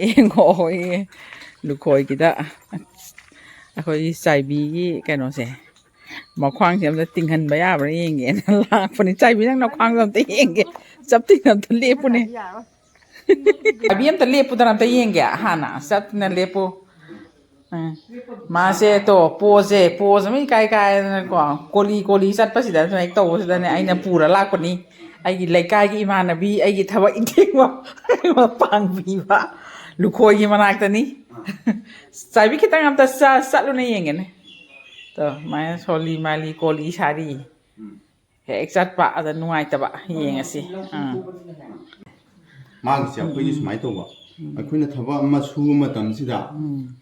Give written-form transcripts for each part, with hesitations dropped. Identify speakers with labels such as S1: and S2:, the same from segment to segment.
S1: ꯌꯦꯡꯉꯣ ꯂꯨꯈꯣꯏꯒꯤꯗ ꯑꯩꯈꯣꯏꯒꯤ ꯆꯥꯏꯕꯤꯒꯤ ꯀꯩꯅꯣꯁꯦ ꯃꯈ꯭ꯋꯥꯡꯁꯦ ꯑꯝꯇ ꯇꯤꯡꯍꯟꯕ ꯌꯥꯕ꯭ꯔꯥ ꯌꯦꯡꯒꯦꯅ ꯂꯥꯛꯄꯅꯤ ꯆꯥꯏꯕꯤ ꯅꯪ ꯈ꯭ꯋꯥꯡꯗꯣ ꯑꯝꯇ ꯌꯦꯡꯒꯦ ꯆꯞꯇꯤꯡ ꯑꯝꯇ ꯂꯦꯞꯄꯨꯅꯦ ꯆꯥꯏꯕꯤ ꯑꯝꯇ ꯂꯦꯞꯄꯨꯗꯅ ꯑꯝꯇ ꯌꯦꯡꯒꯦ ꯍꯥꯟꯅ ꯆꯞꯅ ꯂꯦꯞꯄꯨ ꯃꯥꯁꯦ ꯄꯣꯖ ꯑꯃ ꯏꯀꯥꯏ ꯀꯥꯏꯗꯅꯀꯣ ꯀꯣꯂꯤ ꯆꯠꯄꯁꯤꯗ ꯁꯨꯃꯥꯏꯅ ꯇꯧꯕꯁꯤꯗꯅꯦ ꯑꯩꯅ ꯄꯨꯔ ꯂꯥꯛꯄꯅꯤ ꯑꯩꯒꯤ ꯂꯩꯀꯥꯏꯒꯤ ꯏꯃꯥꯟꯅꯕꯤ ꯑꯩꯒꯤ ꯊꯕꯛ ꯏꯟꯊꯦꯡꯕ ꯄꯥꯡꯕꯤꯕ ꯂꯨꯈꯣꯏꯒꯤ ꯃꯅꯥꯛꯇꯅꯤ ꯆꯥꯏꯕꯤ ꯈꯤꯇꯪ ꯑꯝꯇ ꯆꯠꯂꯨꯅ ꯌꯦꯡꯒꯦꯅꯦ ꯇꯣ ꯃꯥꯏꯅ ꯁꯣꯜꯂꯤ ꯃꯥꯜꯂꯤ ꯀꯣꯂꯤ ꯁꯥꯔꯤ ꯍꯦꯛ ꯆꯠꯄ ꯑꯗ ꯅꯨꯡꯉꯥꯏꯇꯕ ꯌꯦꯡꯉꯁꯤ
S2: ꯃꯥꯒꯤꯁꯦ ꯑꯩꯈꯣꯏꯒꯤ ꯁꯨꯃꯥꯏꯅ ꯇꯧꯕ ꯑꯩꯈꯣꯏꯅ ꯊꯕꯛ ꯑꯃ ꯁꯨꯕ ꯃꯇꯝꯁꯤꯗ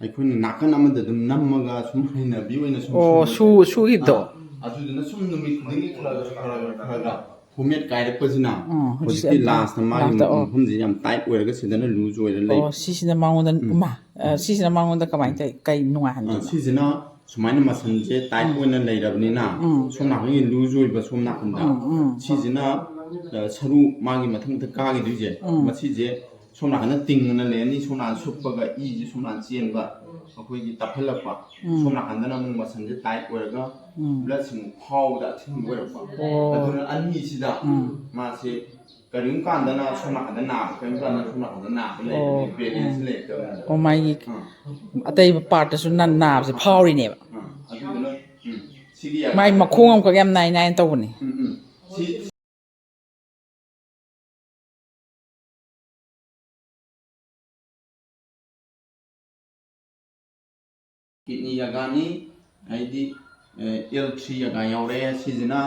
S2: ꯑꯩꯈꯣꯏꯅ ꯅꯥꯀꯟ ꯑꯃꯗ ꯑꯗꯨꯝ ꯅꯝꯃꯒ ꯁꯨꯝ ꯍꯩꯅꯕꯤ ꯑꯣꯏꯅ
S1: ꯁꯨꯈꯤꯕꯗꯣ
S2: ꯑꯗꯨꯗꯨꯅ ꯁꯨꯝ ꯅꯨꯃꯤꯠ ꯈꯨꯗꯤꯡꯒꯤ ꯈꯔ ꯐꯣꯔꯃꯦꯠ ꯀꯥꯏꯔꯛꯄꯁꯤꯅ ꯍꯧꯖꯤꯛꯇꯤ ꯂꯥꯁꯇ ꯃꯥꯒꯤ ꯃꯐꯝꯁꯤ ꯌꯥꯝ ꯇꯥꯏꯠ ꯑꯣꯏꯔꯒ ꯁꯤꯗꯅ ꯂꯨꯖ ꯑꯣꯏꯔ ꯂꯩ.
S1: ꯁꯤꯁꯤꯅ ꯃꯉꯣꯟꯗ ꯀꯃꯥꯏꯅ ꯇꯧꯏ ꯀꯩ ꯅꯨꯡꯉꯥꯏꯍꯟꯗꯣꯏꯅꯣ?
S2: ꯁꯤꯁꯤꯅ ꯁꯨꯃꯥꯏꯅ ꯃꯁꯟꯁꯦ ꯇꯥꯏꯠ ꯑꯣꯏꯅ ꯂꯩꯔꯕꯅꯤꯅ ꯁꯣꯝ ꯅꯥꯀꯟꯒꯤ ꯂꯨꯖ ꯑꯣꯏꯕ ꯁꯣꯝ ꯅꯥꯀꯟꯗ ꯁꯤꯁꯤꯅ ꯁꯔꯨ ꯃꯥꯒꯤ ꯃꯊꯪ ꯀꯥꯈꯤꯗꯣꯏꯁꯦ ꯃꯁꯤꯁꯦ ꯁꯣꯝ ꯅꯥꯀꯟꯗ ꯇꯤꯡꯉꯅ ꯂꯩꯔꯅꯤ ꯁꯣꯝ ꯅꯥꯀꯟ ꯁꯨꯞꯄꯒ ꯏꯁꯦ ꯁꯣꯝ ꯅꯥꯀꯟ ꯆꯦꯟꯕ ꯑꯩꯈꯣꯏꯒꯤ ꯇꯞꯍꯜꯂꯛꯄ ꯁꯣꯝ ꯅꯥꯀꯟꯗꯅ ꯑꯃꯨꯛ ꯃꯁꯟꯁꯦ ꯇꯥꯏꯠ ꯑꯣꯏꯔꯒ ꯕ꯭ꯂꯗꯁꯤ ꯑꯃꯨꯛ ꯐꯥꯎꯕꯗ ꯑꯊꯤꯡꯕ ꯑꯣꯏꯔꯛꯄ ꯑꯗꯨꯅ ꯑꯅꯤꯁꯤꯗ ꯃꯥꯁꯦ ꯀꯔꯤꯒꯨꯝꯕ ꯀꯥꯟꯗꯅ ꯁꯣꯝ ꯅꯥꯀꯟꯗ ꯅꯥꯕ ꯀꯔꯤꯒꯨꯝꯕ ꯀꯥꯟꯗꯅ ꯁꯣꯝ ꯅꯥꯀꯟꯗ ꯅꯥꯕ ꯂꯩꯕꯅꯤ ꯕꯦꯂꯦꯟꯁ ꯂꯩꯔꯛꯇꯕꯅꯤ.
S1: ꯃꯥꯒꯤ ꯑꯇꯩ ꯄꯥꯔꯠꯇꯁꯨ ꯅꯥꯕꯁꯦ ꯐꯥꯎꯔꯤꯅꯦꯕ.
S2: ꯑꯗꯨꯗꯨꯅ ꯁꯤꯒꯤ
S1: ꯃꯥꯏ ꯃꯈꯣꯡ ꯑꯃꯈꯛ ꯌꯥꯝ ꯅꯥꯏꯅ ꯇꯧꯕꯅꯤ.
S2: ꯀꯤꯗꯅꯤ ꯌꯥꯒꯥꯅꯤ ꯍꯥꯏꯗꯤ L3 ꯌꯥꯒꯥ ꯌꯥꯎꯔꯛꯑꯦ ꯁꯤꯁꯤꯅ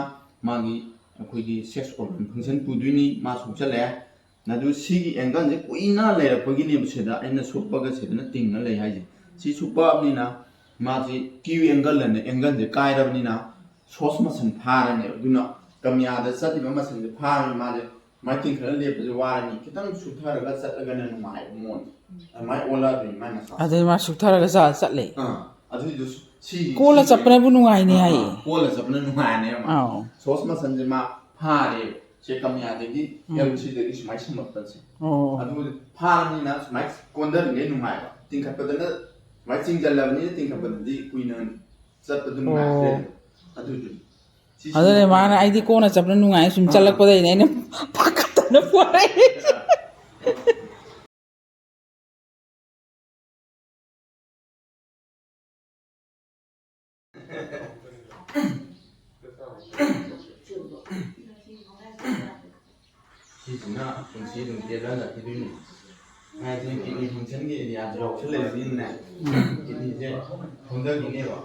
S2: ꯃꯥꯒꯤ ꯑꯩꯈꯣꯏꯒꯤ ꯁꯦꯛꯁ ꯑꯣꯔꯒꯟ ꯐꯪꯁꯟ ꯄꯨꯗꯣꯏꯅꯤ ꯃꯥ ꯁꯣꯛꯆꯜꯂꯛꯑꯦ ꯑꯗꯨ ꯁꯤꯒꯤ ꯑꯦꯡꯒꯜꯁꯦ ꯀꯨꯏꯅ ꯂꯩꯔꯛꯄꯒꯤꯅꯦꯕ ꯁꯤꯗ ꯑꯩꯅ ꯁꯨꯞꯄꯒ ꯁꯤꯗꯅ ꯇꯤꯡꯅ ꯂꯩ ꯍꯥꯏꯁꯦ. ꯁꯤ ꯁꯨꯞꯄꯛꯑꯕꯅꯤꯅ ꯃꯥꯁꯤ Q ꯑꯦꯡꯒꯜ ꯑꯅ ꯑꯦꯡꯒꯜꯁꯦ ꯀꯥꯏꯔꯕꯅꯤꯅ ꯁꯣꯁ ꯃꯁꯟ ꯐꯥꯔꯅꯦꯕ. ꯑꯗꯨꯅ ꯀꯃꯤꯌꯥꯗ ꯆꯠꯂꯤꯕ ꯃꯁꯟꯁꯦ ꯐꯥꯔꯅꯤ ꯃꯥꯁꯦ ꯃꯥꯏ ꯇꯤꯡꯈꯠꯂ ꯂꯦꯞꯄꯁꯦ ꯋꯥꯔꯅꯤ ꯈꯤꯇꯪ ꯁꯨꯊꯔꯒ ꯆꯠꯂꯒꯅ ꯅꯨꯡꯉꯥꯏꯕ ꯃꯣꯟ ꯑꯗꯨꯃꯥꯏꯅ ꯑꯣꯜꯂꯛꯑꯗꯣꯏꯅꯤ ꯃꯥꯏ ꯃꯁꯥ.
S1: ꯑꯗꯨꯗꯤ ꯃꯥ ꯁꯨꯊꯔꯒ ꯆꯠꯂꯦ.
S2: ꯑꯗꯨꯏꯗꯨ
S1: ꯀꯣꯜꯂ ꯆꯠꯄꯅꯕꯨ ꯅꯨꯡꯉꯥꯏꯅꯤ ꯍꯥꯏꯌꯦ.
S2: ꯀꯣꯜꯂ ꯆꯠꯄꯅ ꯅꯨꯡꯉꯥꯏꯅꯦꯕ. ꯁꯣꯁ ꯃꯁꯟꯁꯦ ꯃꯥ ꯐꯥꯔꯦꯕ. ꯁꯦ ꯀꯃꯤꯌꯥꯗꯒꯤ L3ꯗꯒꯤ ꯁꯨꯃꯥꯏꯅ ꯁꯝꯃꯛꯄꯁꯦ. ꯑꯗꯨ ꯐꯥꯔꯕꯅꯤꯅ ꯁꯨꯃꯥꯏꯅ ꯀꯣꯟꯊꯔꯤꯉꯩ ꯅꯨꯡꯉꯥꯏꯕ. ꯇꯤꯡꯈꯠꯄꯗꯅ ꯁꯨꯃꯥꯏꯅ ꯆꯤꯡꯁꯤꯜꯂꯕꯅꯤꯅ ꯇꯤꯡꯈꯠꯄꯗꯗꯤ ꯀꯨꯏꯅ ꯆꯠꯄꯗꯨ ꯅꯨꯡꯉꯥꯏꯇ꯭ꯔꯦ. ꯑꯗꯨꯗꯨꯅꯤ.
S1: ꯑꯗꯨꯅꯦ ꯃꯥꯅ ꯑꯩꯗꯤ ꯀꯣꯟꯅ ꯆꯠꯄꯅ ꯅꯨꯡꯉꯥꯏ ꯁꯨꯝ ꯆꯠꯂꯛꯄꯗꯩꯅꯦ ꯑꯩꯅ ꯄꯥꯈꯠꯇꯅ ꯄꯣꯔꯛꯏꯁꯦ.
S2: ꯁꯤꯁꯤꯅ ꯄꯨꯟꯁꯤ ꯑꯗꯨꯝ ꯇꯦꯜꯍꯜꯂꯛꯈꯤꯗꯣꯏꯅꯤ. ꯍꯥꯏꯗꯤ ꯀꯤꯗꯅꯤ ꯐꯪꯁꯟꯒꯤ ꯑꯦꯔꯤꯌꯥꯁꯦ ꯌꯥꯎꯁꯜꯂꯛꯏꯕꯅꯤꯅꯅꯦ ꯀꯤꯗꯅꯤꯁꯦ ꯊꯣꯟꯊꯈꯤꯅꯦꯕ.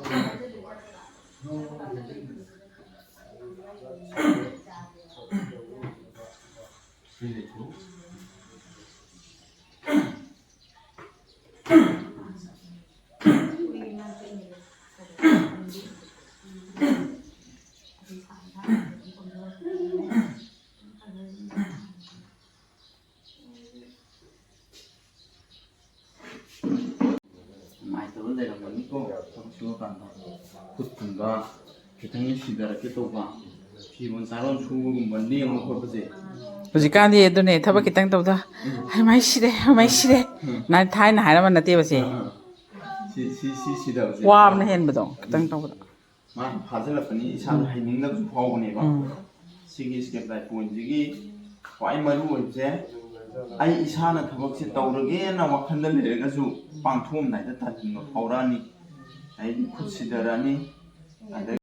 S2: ꯅꯨꯡꯉꯥꯏꯇꯕ ꯂꯩꯔꯝꯒꯅꯤꯀꯣ ꯊꯕꯛ ꯁꯨꯕ ꯀꯥꯟꯗ ꯈꯨꯠꯀꯨꯝꯕ ꯈꯤꯇꯪ ꯁꯤꯊꯔꯛꯀꯦ ꯇꯧꯕ ꯐꯤꯔꯣꯟ ꯆꯥꯔꯣꯟ ꯁꯨꯕꯒꯨꯝꯕ ꯂꯦꯡꯕ ꯈꯣꯠꯄꯁꯦ.
S1: ꯍꯧꯖꯤꯛꯀꯥꯟꯗꯤ ꯑꯗꯨꯅꯦ ꯊꯕꯛ ꯈꯤꯇꯪ ꯇꯧꯗ ꯃꯥꯏ ꯁꯤꯔꯦ ꯊꯥꯏꯅ ꯍꯥꯏꯔꯝꯕ ꯅꯠꯇꯦꯕ ꯁꯦ.
S2: ꯁꯤꯗꯕꯁꯦ
S1: ꯋꯥꯕꯅ ꯍꯦꯟꯕꯗꯣ ꯈꯤꯇꯪ ꯇꯧꯕꯗ.
S2: ꯃꯥꯅ ꯐꯥꯖꯤꯜꯂꯛꯄꯅꯤ ꯏꯁꯥꯗ ꯍꯩꯅꯤꯡꯗꯕꯁꯨ ꯐꯥꯎꯕꯅꯦꯕ. ꯁꯤꯒꯤ ꯁ꯭ꯀꯦꯞ ꯄꯣꯏꯟꯠꯁꯤꯒꯤ ꯈ꯭ꯋꯥꯏ ꯃꯔꯨ ꯑꯣꯏꯕꯁꯦ ꯑꯩ ꯏꯁꯥꯅ ꯊꯕꯛꯁꯦ ꯇꯧꯔꯒꯦꯅ ꯋꯥꯈꯜꯗ ꯂꯩꯔꯒꯁꯨ ꯄꯥꯡꯊꯣꯛꯑꯝꯗꯥꯏꯗ ꯇꯟꯕ ꯐꯥꯎꯔꯛꯑꯅꯤ. ꯑꯩꯗꯤ ꯈꯨꯠ ꯁꯤꯙꯔꯛꯑꯅꯤ. ꯑꯗꯒꯤ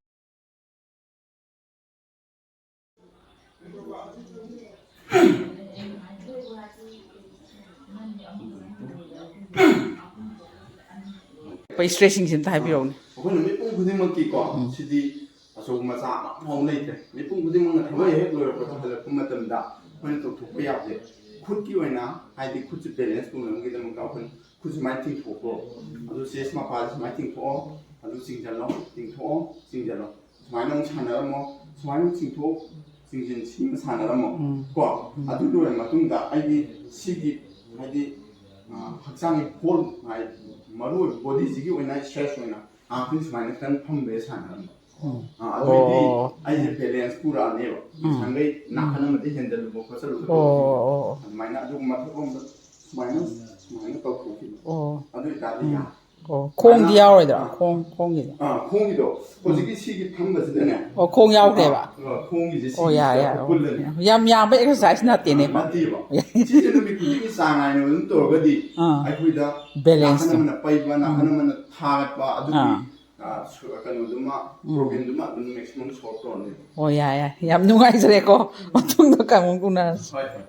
S1: ꯏꯁꯇ꯭ꯔꯦꯁꯤꯡꯁꯤ ꯑꯝꯇ ꯍꯥꯏꯕꯤꯔꯛꯎꯅꯦ.
S2: ꯑꯩꯈꯣꯏꯅ ꯃꯤꯄꯨꯝ ꯈꯨꯗꯤꯡꯃꯛꯀꯤꯀꯣ ꯁꯤꯗꯤ ꯑꯆꯧꯕ ꯃꯆꯥ ꯑꯃꯐꯥꯎ ꯂꯩꯇ꯭ꯔꯦ. ꯃꯤꯄꯨꯝ ꯈꯨꯗꯤꯡꯃꯛꯅ ꯊꯕꯛ ꯍꯦꯛ ꯂꯣꯏꯔꯛꯄ ꯍꯜꯂꯛꯄ ꯃꯇꯝꯗ ꯑꯩꯈꯣꯏꯅ ꯇꯧꯊꯣꯛꯄ ꯌꯥꯕꯁꯦ ꯈꯨꯠꯀꯤ ꯑꯣꯏꯅ ꯍꯥꯏꯗꯤ ꯈꯨꯠꯁꯦ ꯕꯦꯂꯦꯟꯁ ꯇꯧꯅꯕꯒꯤꯗꯃꯛꯇ ꯑꯩꯈꯣꯏꯅ ꯈꯨꯠ ꯁꯨꯃꯥꯏꯅ ꯇꯤꯡꯊꯣꯛꯈ꯭ꯔꯣ ꯑꯗꯨ ꯆꯦꯁ ꯃꯄꯥꯁꯦ ꯁꯨꯃꯥꯏꯅ ꯇꯤꯡꯊꯣꯛꯑꯣ ꯑꯗꯨ ꯆꯤꯡꯁꯤꯜꯂꯣ ꯇꯤꯡꯊꯣꯛꯑꯣ ꯆꯤꯡꯁꯤꯜꯂꯣ ꯁꯨꯃꯥꯏꯅ ꯑꯃꯨꯛ ꯁꯥꯟꯅꯔꯝꯃꯣ ꯁꯨꯃꯥꯏꯅ ꯆꯤꯡꯊꯣꯛ ꯆꯤꯡꯁꯤꯟ ꯁꯤꯃ ꯁꯥꯟꯅꯔꯝꯃꯣ ꯀꯣ ꯑꯗꯨ ꯂꯣꯏꯔ ꯃꯇꯨꯡꯗ ꯑꯩꯒꯤ ꯁꯤꯒꯤ ꯍꯥꯏꯗꯤ ꯍꯛꯆꯥꯡꯒꯤ ꯍꯣꯜ ꯃꯔꯨꯑꯣꯏꯕ ꯕꯣꯗꯤꯁꯤꯒꯤ ꯑꯣꯏꯅ ꯁ꯭ꯇ꯭ꯔꯦꯁ ꯑꯣꯏꯅ ꯑꯩꯈꯣꯏ ꯁꯨꯃꯥꯏꯅ ꯈꯤꯇꯪ ꯐꯝꯕ ꯁꯥꯟꯅꯔꯝꯕ. ꯑꯗꯨꯑꯣꯏꯗꯤ ꯑꯩꯁꯦ ꯕꯦꯂꯦꯟꯁ ꯄꯨꯔꯛꯑꯅꯦꯕ. ꯉꯁꯥꯏꯈꯩ ꯅꯥꯀꯟ ꯑꯃꯗ ꯍꯦꯟꯖꯜꯂꯨꯕ ꯈꯣꯠꯆꯜꯂꯨꯕ ꯑꯗꯨꯃꯥꯏꯅ ꯑꯗꯨꯒ ꯃꯊꯛꯂꯣꯝꯗ ꯁꯨꯃꯥꯏꯅ ꯇꯧ ꯑꯣꯏꯇꯥꯔꯗꯤ ꯌꯥꯏ
S1: ꯑꯣ ꯈꯣꯡꯗꯤ ꯌꯥꯎꯔꯣꯏꯗ꯭ꯔꯣ ꯈꯣꯡꯒꯤꯗꯤ
S2: ꯈꯣꯡꯒꯤꯗꯣ ꯍꯧꯖꯤꯛꯀꯤ ꯁꯤꯒꯤ ꯐꯝꯕꯁꯤꯗꯅꯦ
S1: ꯑꯣ ꯈꯣꯡ ꯌꯥꯎꯈ꯭ꯔꯦꯕ
S2: ꯈꯣꯡꯒꯤꯁꯦ
S1: ꯑꯣ ꯌꯥꯔꯦ
S2: ꯁꯤꯒꯤꯁꯤꯗ
S1: ꯌꯥꯔꯦ ꯑꯣ
S2: ꯄꯨꯜꯂꯅꯤ
S1: ꯌꯥꯝ ꯌꯥꯝꯕ ꯑꯦꯛꯁꯔꯁꯥꯏꯁ ꯅꯠꯇꯦꯅꯦꯀꯣ
S2: ꯅꯠꯇꯦꯕ ꯁꯤꯁꯦ ꯅꯨꯃꯤꯠ ꯈꯨꯗꯤꯡꯒꯤ ꯆꯥꯡ ꯅꯥꯏꯅ ꯑꯗꯨꯝ ꯇꯧꯔꯒꯗꯤ ꯑꯩꯈꯣꯏꯗ ꯅꯥꯀꯟ
S1: ꯕꯦꯂꯦꯟꯁꯇꯣ
S2: ꯑꯃꯅ ꯄꯩꯕ ꯅꯥꯀꯟ ꯑꯃꯅ ꯊꯥꯒꯠꯄ ꯑꯗꯨꯒꯤ
S1: ꯑꯥ
S2: ꯀꯩꯅꯣꯗꯨꯃ ꯄ꯭ꯔꯣꯕ꯭ꯂꯦꯝꯗꯨꯃ ꯑꯗꯨꯝ ꯃꯦꯛꯁꯤꯃꯝ ꯁꯣꯜꯕ ꯇꯧꯔꯅꯤ
S1: ꯑꯣ ꯌꯥꯏ ꯌꯥꯏ ꯌꯥꯝ ꯅꯨꯡꯉꯥꯏꯖꯔꯦꯀꯣ ꯃꯇꯨꯡꯗ ꯀꯥꯡꯕꯨ ꯎꯅꯔꯁꯤ
S2: ꯍꯣꯏ ꯍꯣꯏ